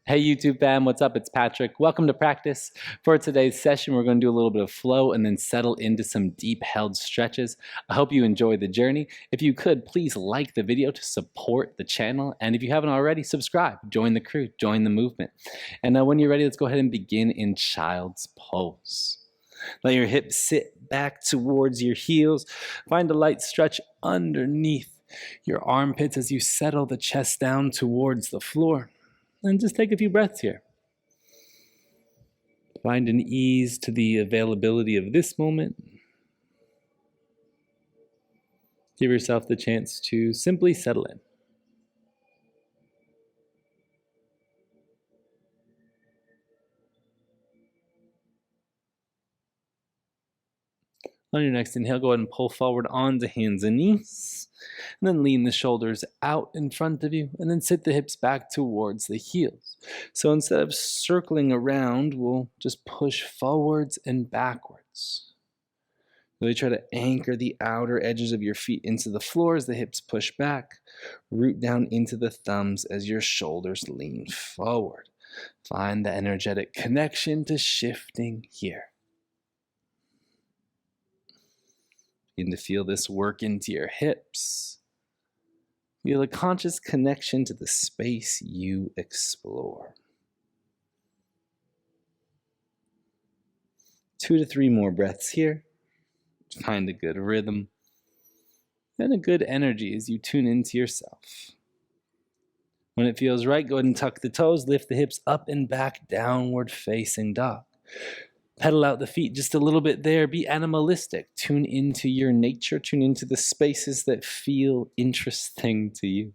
Hey YouTube fam, what's up? It's Patrick. Welcome to practice. For today's session, we're going to do a little bit of flow and then settle into some deep held stretches. I hope you enjoy the journey. If you could, please like the video to support the channel. And if you haven't already, subscribe, join the crew, join the movement. And when you're ready, let's go ahead and begin in child's pose. Let your hips sit back towards your heels. Find a light stretch underneath your armpits as you settle the chest down towards the floor. And just take a few breaths here. Find an ease to the availability of this moment. Give yourself the chance to simply settle in. On your next inhale, go ahead and pull forward onto hands and knees. And then lean the shoulders out in front of you. And then sit the hips back towards the heels. So instead of circling around, we'll just push forwards and backwards. Really try to anchor the outer edges of your feet into the floor as the hips push back. Root down into the thumbs as your shoulders lean forward. Find the energetic connection to shifting here. Begin to feel this work into your hips. Feel a conscious connection to the space you explore. 2 to 3 more breaths here. Find a good rhythm and a good energy as you tune into yourself. When it feels right, go ahead and tuck the toes, lift the hips up and back, downward facing dog. Pedal out the feet just a little bit there. Be animalistic. Tune into your nature. Tune into the spaces that feel interesting to you.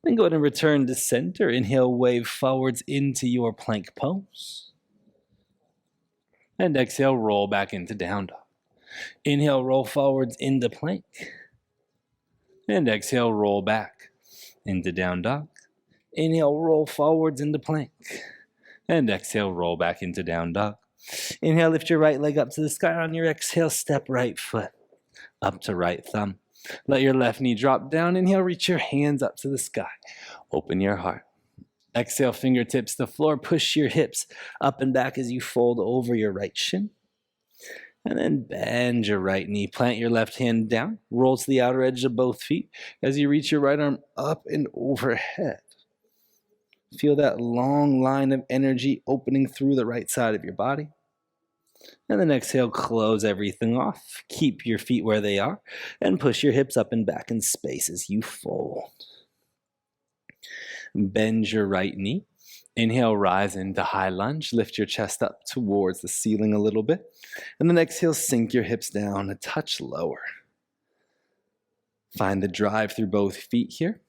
Then go ahead and return to center. Inhale, wave forwards into your plank pose. And exhale, roll back into down dog. Inhale, roll forwards into plank. And exhale, roll back into down dog. Inhale, roll forwards into plank. And exhale, roll back into down dog. Inhale, lift your right leg up to the sky. On your exhale, step right foot up to right thumb. Let your left knee drop down. Inhale, reach your hands up to the sky. Open your heart. Exhale, fingertips to floor. Push your hips up and back as you fold over your right shin. And then bend your right knee. Plant your left hand down. Roll to the outer edge of both feet as you reach your right arm up and overhead. Feel that long line of energy opening through the right side of your body. And then exhale, close everything off. Keep your feet where they are and push your hips up and back in space as you fold. Bend your right knee. Inhale, rise into high lunge. Lift your chest up towards the ceiling a little bit. And then exhale, sink your hips down a touch lower. Find the drive through both feet here.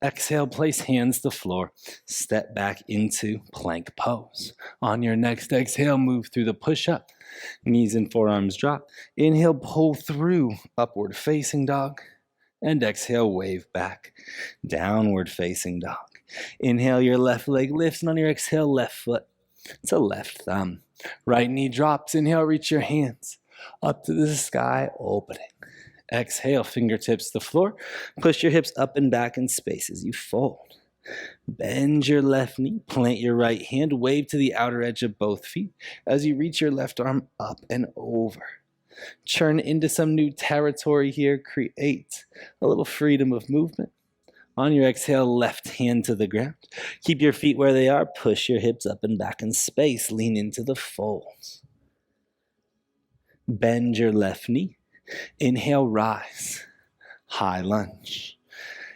Exhale, place hands to floor. Step back into plank pose. On your next exhale, move through the push-up. Knees and forearms drop. Inhale, pull through upward facing dog. And exhale, wave back. Downward facing dog. Inhale, your left leg lifts. And on your exhale, left foot to left thumb. Right knee drops. Inhale, reach your hands up to the sky, opening. Exhale, fingertips to floor. Push your hips up and back in space as you fold. Bend your left knee. Plant your right hand. Wave to the outer edge of both feet as you reach your left arm up and over. Churn into some new territory here. Create a little freedom of movement. On your exhale, left hand to the ground. Keep your feet where they are. Push your hips up and back in space. Lean into the folds. Bend your left knee. Inhale, rise, high lunge.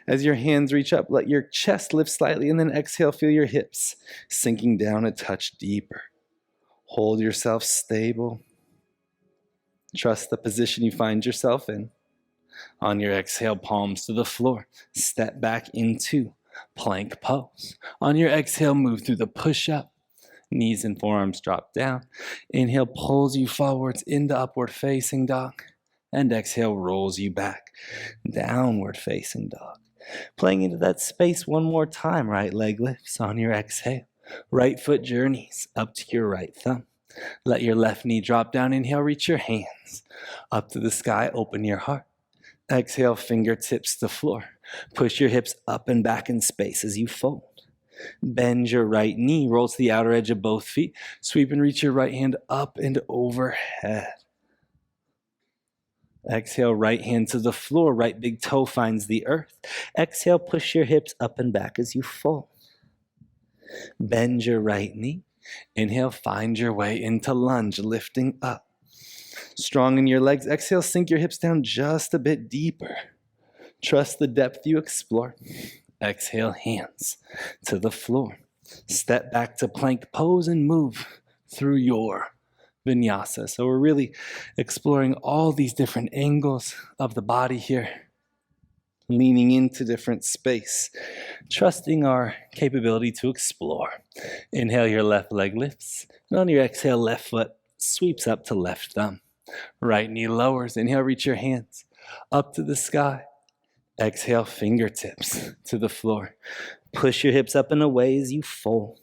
As your hands reach up, let your chest lift slightly, and then exhale, feel your hips sinking down a touch deeper. Hold yourself stable. Trust the position you find yourself in. On your exhale, palms to the floor. Step back into plank pose. On your exhale, move through the push-up. Knees and forearms drop down. Inhale, pulls you forwards into upward facing dog. And exhale, rolls you back. Downward facing dog. Playing into that space one more time. Right leg lifts on your exhale. Right foot journeys up to your right thumb. Let your left knee drop down. Inhale, reach your hands up to the sky. Open your heart. Exhale, fingertips to floor. Push your hips up and back in space as you fold. Bend your right knee, roll to the outer edge of both feet. Sweep and reach your right hand up and overhead. Exhale, right hand to the floor, right big toe finds the earth. Exhale, push your hips up and back as you fold. Bend your right knee. Inhale, find your way into lunge, lifting up. Strong in your legs. Exhale, sink your hips down just a bit deeper. Trust the depth you explore. Exhale, hands to the floor. Step back to plank pose and move through your vinyasa. So we're really exploring all these different angles of the body here, leaning into different space, trusting our capability to explore. Inhale, your left leg lifts, and on your exhale, left foot sweeps up to left thumb. Right knee lowers. Inhale, reach your hands up to the sky. Exhale, fingertips to the floor. Push your hips up and away as you fold.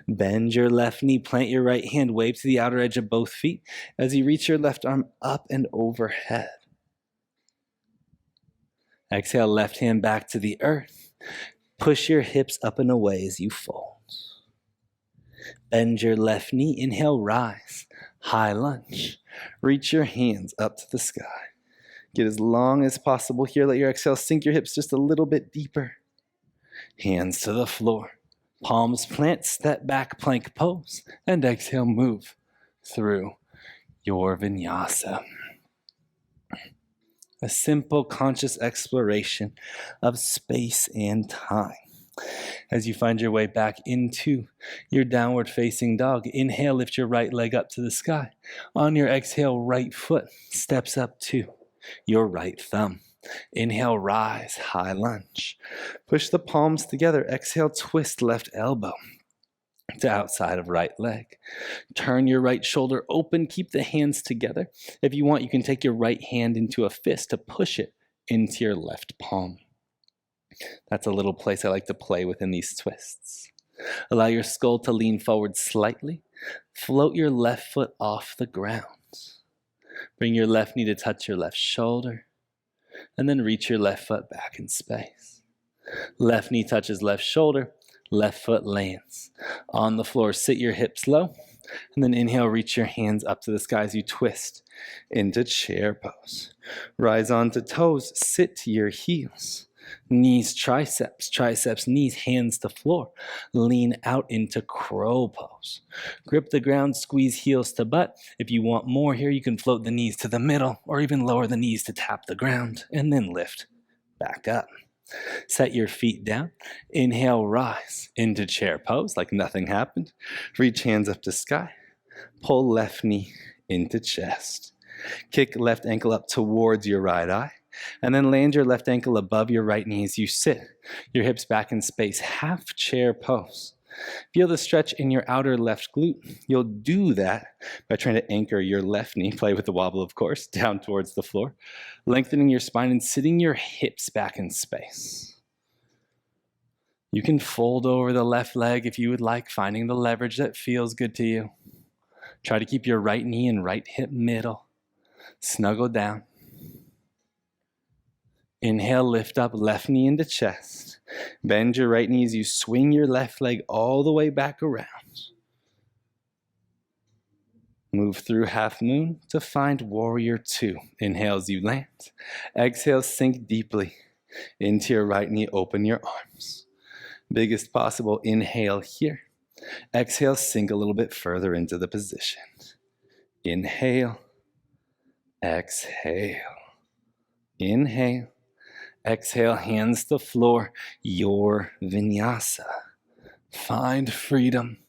Bend your left knee, plant your right hand, wave to the outer edge of both feet as you reach your left arm up and overhead. Exhale, left hand back to the earth. Push your hips up and away as you fold. Bend your left knee, inhale, rise, high lunge. Reach your hands up to the sky. Get as long as possible here. Let your exhale sink your hips just a little bit deeper. Hands to the floor. Palms plant, step back, plank pose, and exhale, move through your vinyasa. A simple conscious exploration of space and time. As you find your way back into your downward facing dog, inhale, lift your right leg up to the sky. On your exhale, right foot steps up to your right thumb. Inhale, rise, high lunge. Push the palms together. Exhale, twist left elbow to outside of right leg. Turn your right shoulder open. Keep the hands together. If you want, you can take your right hand into a fist to push it into your left palm. That's a little place I like to play within these twists. Allow your skull to lean forward slightly. Float your left foot off the ground. Bring your left knee to touch your left shoulder, and then reach your left foot back in space. Left knee touches left shoulder, left foot lands. On the floor, sit your hips low, and then inhale, reach your hands up to the sky as you twist into chair pose. Rise onto toes, sit to your heels. Knees, triceps, knees, hands to floor. Lean out into crow pose. Grip the ground, squeeze heels to butt. If you want more here, you can float the knees to the middle or even lower the knees to tap the ground and then lift back up. Set your feet down. Inhale, rise into chair pose like nothing happened. Reach hands up to sky. Pull left knee into chest. Kick left ankle up towards your right eye. And then land your left ankle above your right knee as you sit. Your hips back in space, half chair pose. Feel the stretch in your outer left glute. You'll do that by trying to anchor your left knee, play with the wobble of course, down towards the floor. Lengthening your spine and sitting your hips back in space. You can fold over the left leg if you would like, finding the leverage that feels good to you. Try to keep your right knee and right hip middle. Snuggle down. Inhale, lift up, left knee into chest. Bend your right knee as you swing your left leg all the way back around. Move through half moon to find warrior two. Inhale as you land. Exhale, sink deeply into your right knee. Open your arms. Biggest possible inhale here. Exhale, sink a little bit further into the position. Inhale. Exhale. Inhale. Exhale, hands to floor, your vinyasa. Find freedom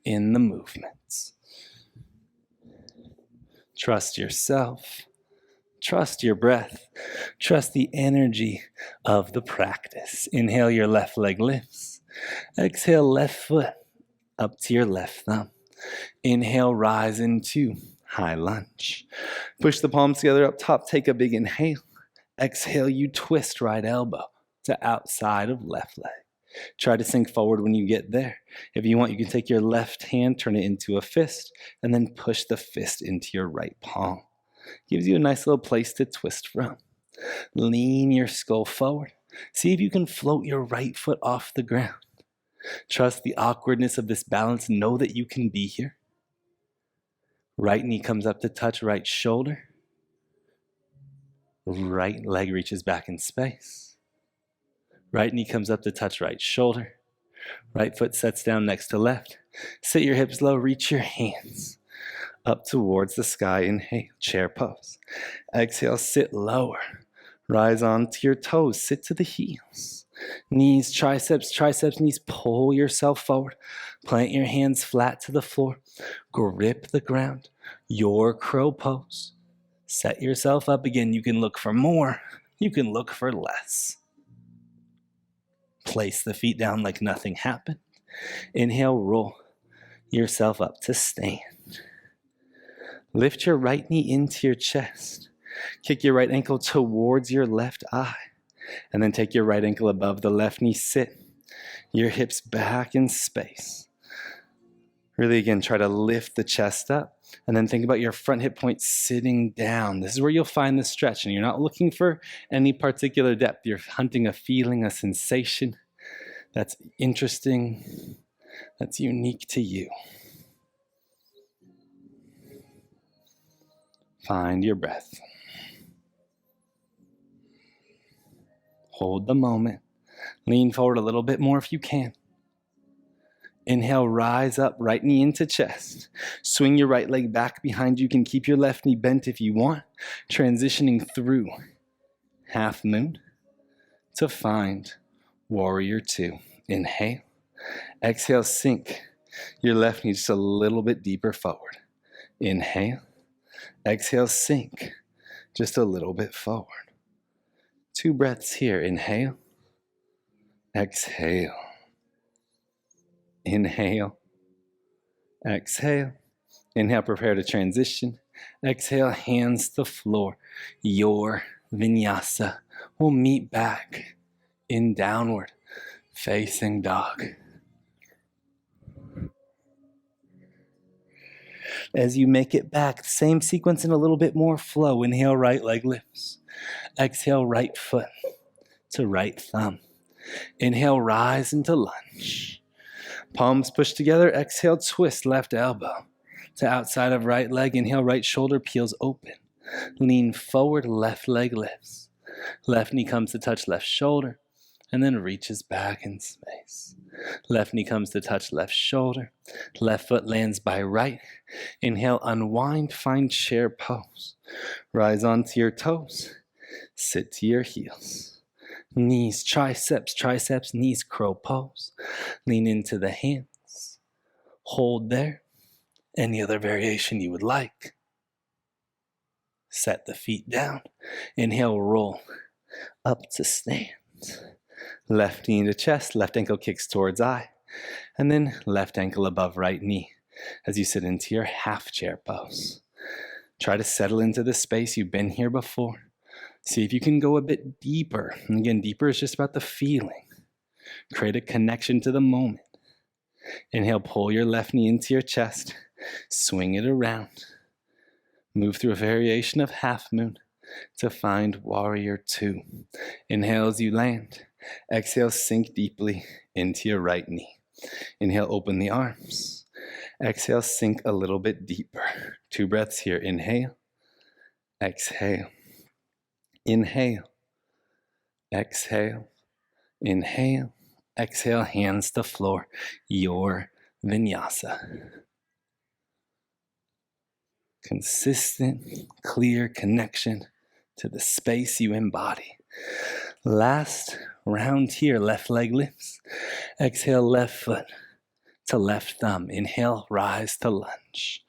in the movements. Trust yourself. Trust your breath. Trust the energy of the practice. Inhale, your left leg lifts. Exhale, left foot up to your left thumb. Inhale, rise into high lunge. Push the palms together up top. Take a big inhale. Exhale, you twist right elbow to outside of left leg. Try to sink forward when you get there. If you want, you can take your left hand, turn it into a fist, and then push the fist into your right palm. Gives you a nice little place to twist from. Lean your skull forward. See if you can float your right foot off the ground. Trust the awkwardness of this balance. Know that you can be here. Right knee comes up to touch right shoulder. Right leg reaches back in space. Right knee comes up to touch right shoulder. Right foot sets down next to left. Sit your hips low, reach your hands up towards the sky. Inhale, chair pose. Exhale, sit lower. Rise onto your toes, sit to the heels. Knees, triceps, knees, pull yourself forward. Plant your hands flat to the floor. Grip the ground, your crow pose. Set yourself up again. You can look for more, you can look for less. Place the feet down like nothing happened. Inhale, roll yourself up to stand. Lift your right knee into your chest. Kick your right ankle towards your left eye. And then take your right ankle above the left knee. Sit your hips back in space. Really, again, try to lift the chest up. And then think about your front hip point sitting down. This is where you'll find the stretch. And you're not looking for any particular depth. You're hunting a feeling, a sensation that's interesting, that's unique to you. Find your breath. Hold the moment. Lean forward a little bit more if you can. Inhale, rise up, right knee into chest. Swing your right leg back behind you. You can keep your left knee bent if you want. Transitioning through half moon to find warrior two. Inhale. Exhale, sink your left knee just a little bit deeper forward. Inhale. Exhale, sink just a little bit forward. 2 breaths here. Inhale. Exhale. Inhale. Exhale. Inhale, prepare to transition. Exhale, hands to floor. Your vinyasa. We'll meet back in downward facing dog. As you make it back, same sequence in a little bit more flow. Inhale, right leg lifts. Exhale, right foot to right thumb. Inhale, rise into lunge. Palms push together. Exhale, twist left elbow to outside of right leg. Inhale, right shoulder peels open. Lean forward, left leg lifts. Left knee comes to touch left shoulder and then reaches back in space. Left knee comes to touch left shoulder. Left foot lands by right. Inhale, unwind, find chair pose. Rise onto your toes. Sit to your heels. Knees, triceps, knees, crow pose. Lean into the hands. Hold there. Any other variation you would like. Set the feet down. Inhale, roll up to stand. Left knee into chest, left ankle kicks towards eye. And then left ankle above right knee as you sit into your half chair pose. Try to settle into the space. You've been here before. See if you can go a bit deeper. And again, deeper is just about the feeling. Create a connection to the moment. Inhale, pull your left knee into your chest. Swing it around. Move through a variation of half moon to find warrior two. Inhale as you land. Exhale, sink deeply into your right knee. Inhale, open the arms. Exhale, sink a little bit deeper. 2 breaths here. Inhale. Exhale. Inhale. Exhale. Inhale. Exhale, hands to floor. Your vinyasa. Consistent, clear connection to the space you embody. Last round here, left leg lifts. Exhale, left foot to left thumb. Inhale, rise to lunge.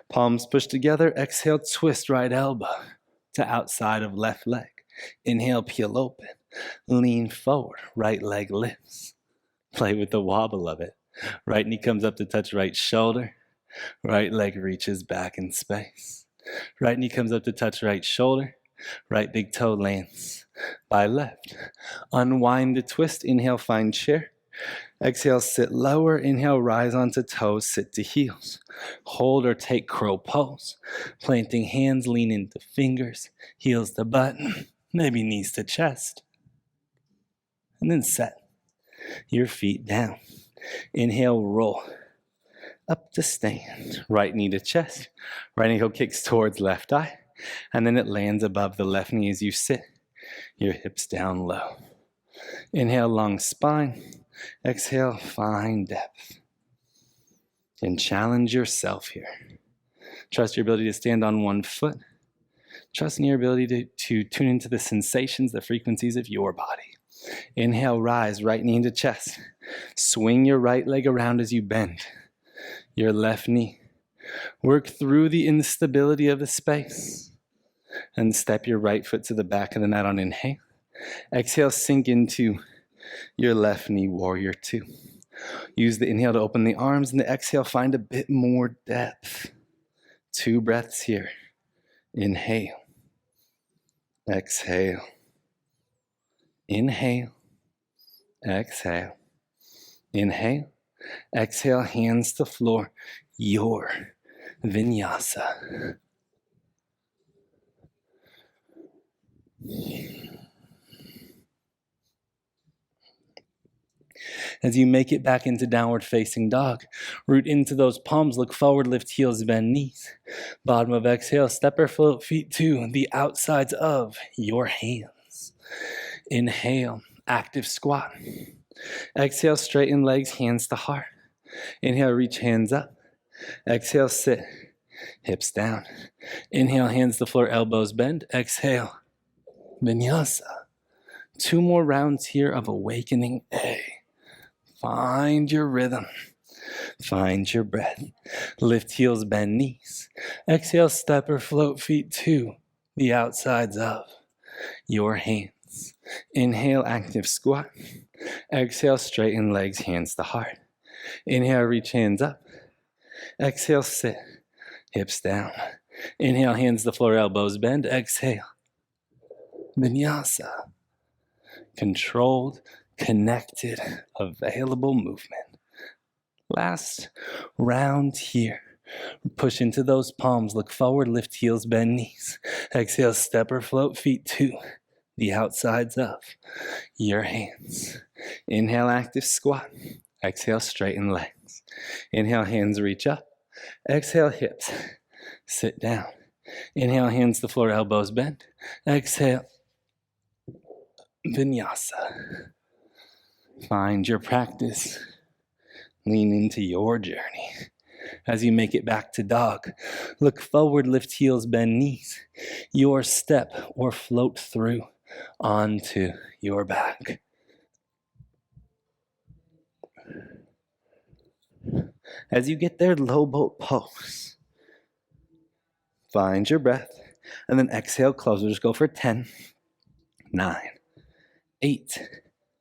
Palms push together. Exhale, twist right elbow to outside of left leg. Inhale, peel open. Lean forward. Right leg lifts. Play with the wobble of it. Right knee comes up to touch right shoulder. Right leg reaches back in space. Right knee comes up to touch right shoulder. Right big toe lands by left. Unwind the twist. Inhale, find chair. Exhale, sit lower. Inhale, rise onto toes, sit to heels. Hold or take crow pose. Planting hands, lean into fingers. Heels to butt. maybe knees to chest. And then set your feet down. Inhale, roll up to stand. Right knee to chest. Right ankle kicks towards left eye. And then it lands above the left knee as you sit. Your hips down low. Inhale, long spine. Exhale, find depth. And challenge yourself here. Trust your ability to stand on one foot. Trust in your ability to tune into the sensations, the frequencies of your body. Inhale, rise, right knee into chest. Swing your right leg around as you bend your left knee. Work through the instability of the space. And step your right foot to the back of the mat on inhale. Exhale, sink into your left knee, warrior two. Use the inhale to open the arms, and the exhale, find a bit more depth. 2 breaths here. Inhale. Exhale. Inhale. Exhale. Inhale. Exhale, hands to floor. Your vinyasa. As you make it back into downward facing dog, root into those palms, look forward, lift heels, bend knees. Bottom of exhale, step or float feet to the outsides of your hands. Inhale, active squat. Exhale, straighten legs, hands to heart. Inhale, reach hands up. Exhale, sit, hips down. Inhale, hands to floor, elbows bend. Exhale, vinyasa. 2 more rounds here of awakening A. Find your rhythm. Find your breath. Lift heels, bend knees. Exhale, step or float feet to the outsides of your hands. Inhale, active squat. Exhale, straighten legs, hands to heart. Inhale, reach hands up. Exhale, sit, hips down. Inhale, hands to floor, elbows bend. Exhale, vinyasa. Controlled, connected, available movement. Last round here. Push into those palms, look forward, lift heels, bend knees. Exhale, step or float feet to the outsides of your hands. Inhale, active squat. Exhale, straighten legs. Inhale, hands reach up. Exhale, hips sit down. Inhale, hands to floor, elbows bend. Exhale, vinyasa. Find your practice. Lean into your journey. As you make it back to dog, look forward, lift heels, bend knees. Your step or float through onto your back. As you get there, low boat pose. Find your breath, and then exhale, close. We'll just go for 10, 9, 8,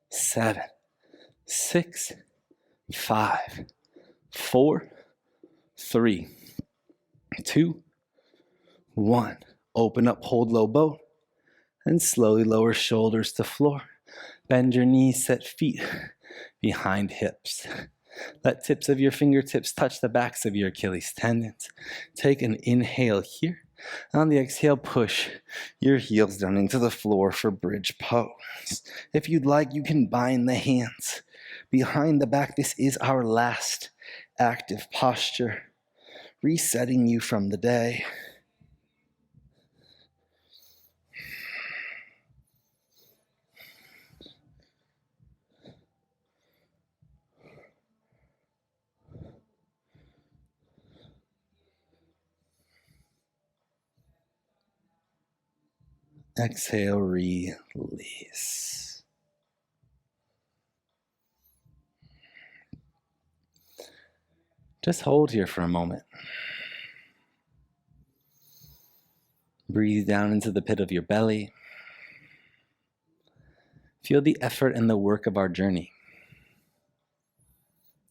7, 6, 5, 4, 3, 2, 1. Open up, hold low boat, and slowly lower shoulders to floor. Bend your knees, set feet behind hips. Let tips of your fingertips touch the backs of your Achilles tendons. Take an inhale here. On the exhale, push your heels down into the floor for bridge pose. If you'd like, you can bind the hands behind the back. This is our last active posture, resetting you from the day. Exhale, release. Just hold here for a moment. Breathe down into the pit of your belly. Feel the effort and the work of our journey.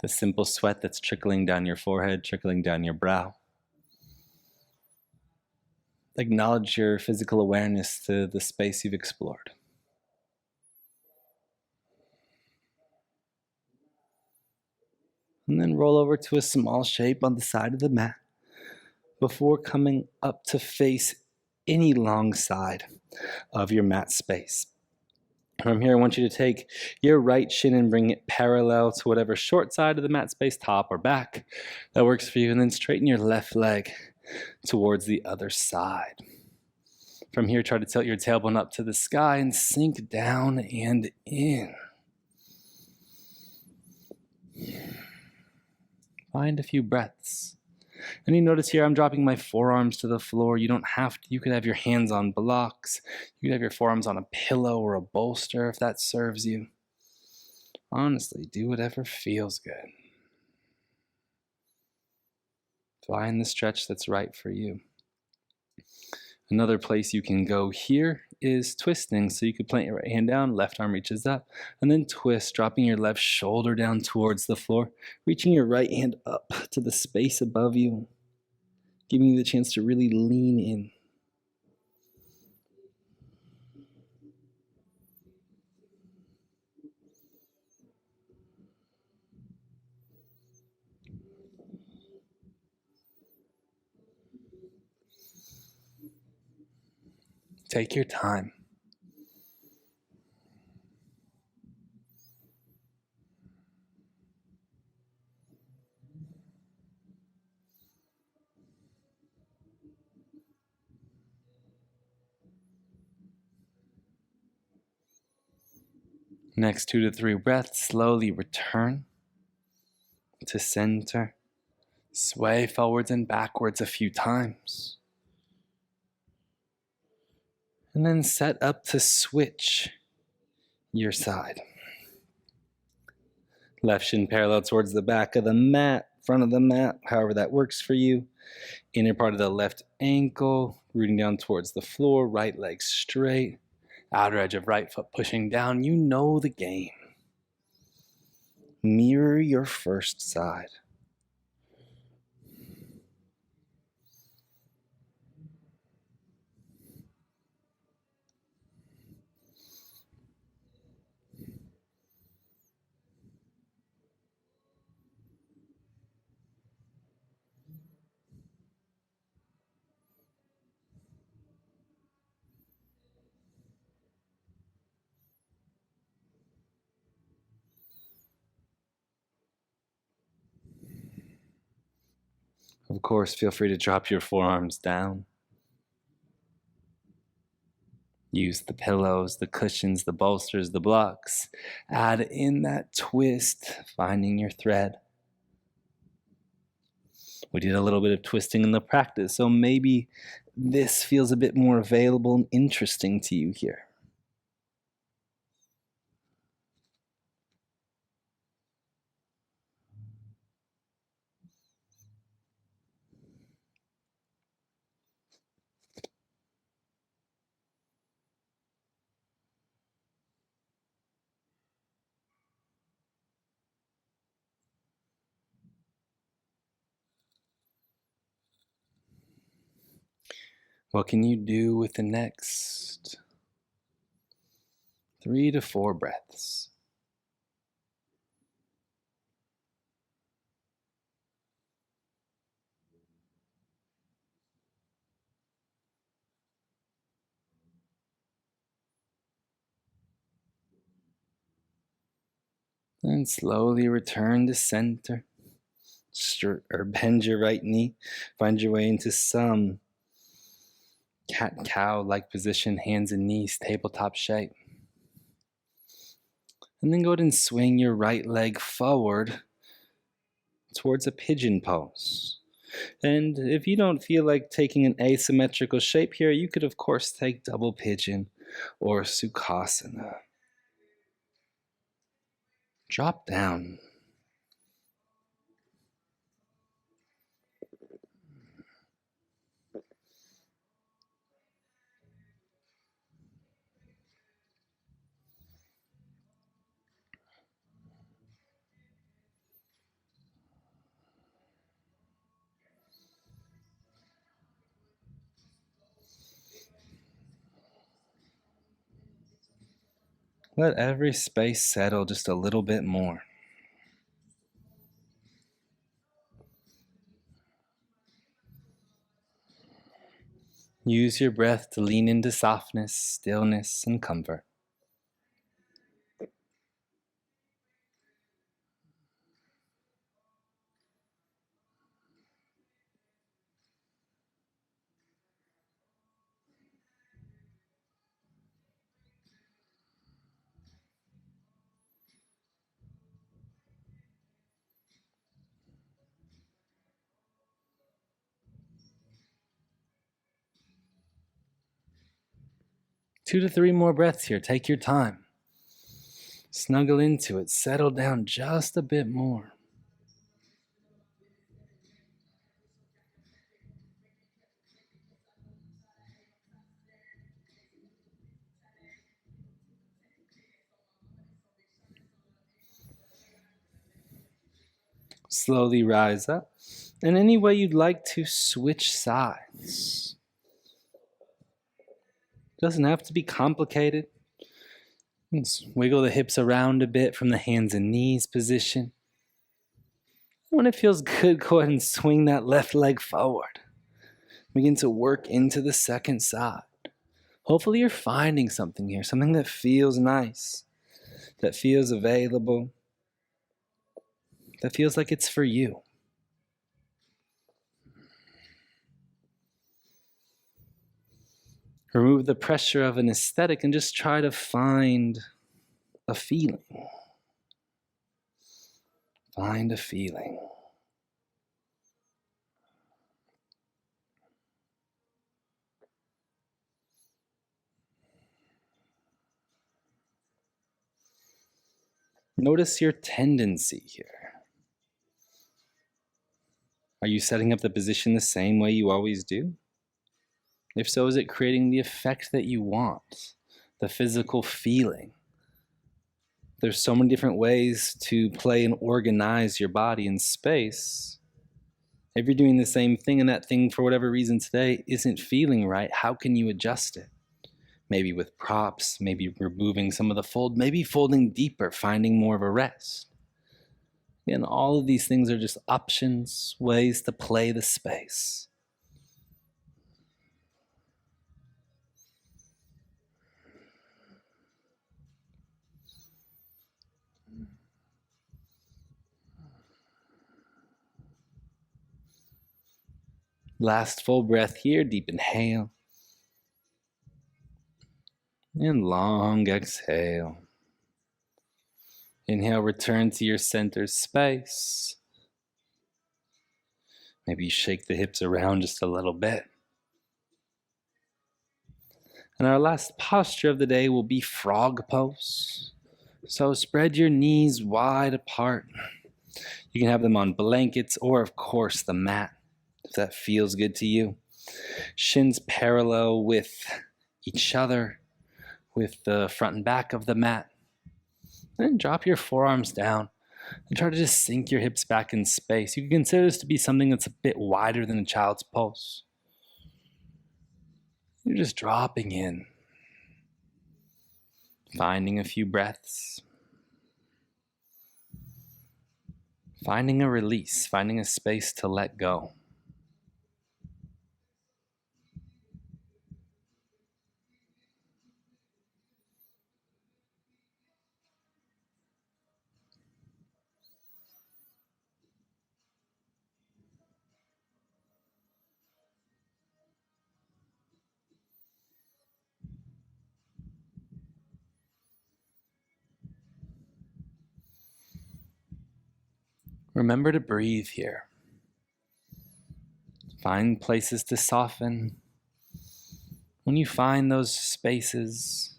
The simple sweat that's trickling down your forehead, trickling down your brow. Acknowledge your physical awareness to the space you've explored. And then roll over to a small shape on the side of the mat before coming up to face any long side of your mat space. From here, I want you to take your right shin and bring it parallel to whatever short side of the mat space, top or back, that works for you. And then straighten your left leg towards the other side. From here, try to tilt your tailbone up to the sky and sink down and in. Find a few breaths. And you notice here I'm dropping my forearms to the floor. You don't have to. You could have your hands on blocks. You could have your forearms on a pillow or a bolster if that serves you. Honestly, do whatever feels good. Find the stretch that's right for you. Another place you can go here is twisting. So you could plant your right hand down, left arm reaches up, and then twist, dropping your left shoulder down towards the floor, reaching your right hand up to the space above you, giving you the chance to really lean in. Take your time. Next 2 to 3 breaths, slowly return to center. Sway forwards and backwards a few times. And then set up to switch your side. Left shin parallel towards the back of the mat, front of the mat, however that works for you. Inner part of the left ankle, rooting down towards the floor, right leg straight. Outer edge of right foot pushing down. You know the game. Mirror your first side. Of course, feel free to drop your forearms down. Use the pillows, the cushions, the bolsters, the blocks. Add in that twist, finding your thread. We did a little bit of twisting in the practice, so maybe this feels a bit more available and interesting to you here. What can you do with the next 3 to 4 breaths? And slowly return to center. Or bend your right knee. Find your way into some cat-cow-like position, hands and knees, tabletop shape. And then go ahead and swing your right leg forward towards a pigeon pose. And if you don't feel like taking an asymmetrical shape here, you could of course take double pigeon or Sukhasana. Drop down. Let every space settle just a little bit more. Use your breath to lean into softness, stillness, and comfort. Two to three more breaths here. Take your time. Snuggle into it. Settle down just a bit more. Slowly rise up. And any way you'd like to switch sides. Doesn't have to be complicated. Just wiggle the hips around a bit from the hands and knees position. When it feels good, go ahead and swing that left leg forward. Begin to work into the second side. Hopefully you're finding something here, something that feels nice, that feels available, that feels like it's for you. Remove the pressure of an aesthetic and just try to find a feeling. Find a feeling. Notice your tendency here. Are you setting up the position the same way you always do? If so, is it creating the effect that you want? The physical feeling? There's so many different ways to play and organize your body in space. If you're doing the same thing and that thing, for whatever reason today, isn't feeling right, how can you adjust it? Maybe with props, maybe removing some of the fold, maybe folding deeper, finding more of a rest. Again, all of these things are just options, ways to play the space. Last full breath here, deep inhale. And long exhale. Inhale, return to your center space. Maybe you shake the hips around just a little bit. And our last posture of the day will be frog pose. So spread your knees wide apart. You can have them on blankets or, of course, the mat, if that feels good to you. Shins parallel with each other, with the front and back of the mat. Then drop your forearms down and try to just sink your hips back in space. You can consider this to be something that's a bit wider than a child's pose. You're just dropping in, finding a few breaths, finding a release, finding a space to let go. Remember to breathe here. Find places to soften. When you find those spaces,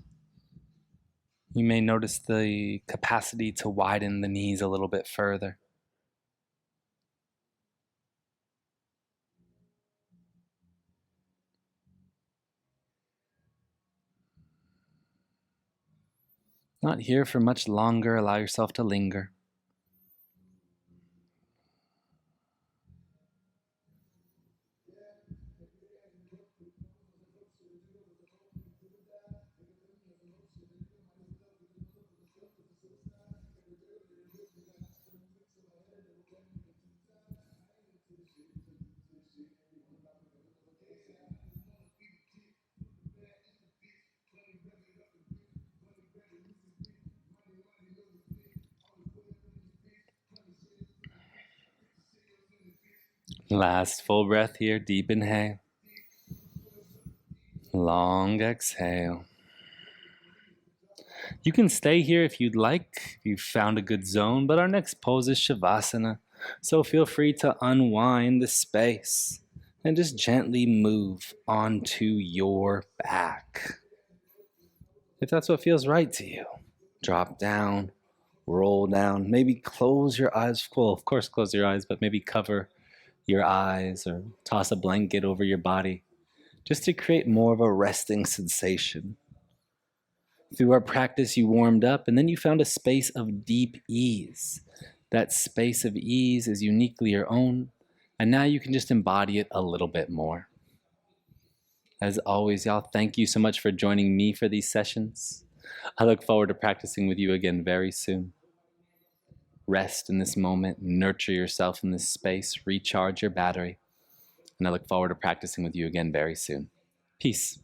you may notice the capacity to widen the knees a little bit further. Not here for much longer. Allow yourself to linger. Last full breath here. Deep inhale. Long exhale. You can stay here if you'd like, if you've found a good zone, but our next pose is Shavasana. So feel free to unwind the space and just gently move onto your back. If that's what feels right to you, drop down, roll down, maybe close your eyes. Well, of course, close your eyes, but maybe cover your eyes or toss a blanket over your body just to create more of a resting sensation. Through our practice, you warmed up and then you found a space of deep ease. That space of ease is uniquely your own, and now you can just embody it a little bit more. As always, y'all, thank you so much for joining me for these sessions. I look forward to practicing with you again very soon. Rest in this moment, nurture yourself in this space, recharge your battery, and I look forward to practicing with you again very soon. Peace.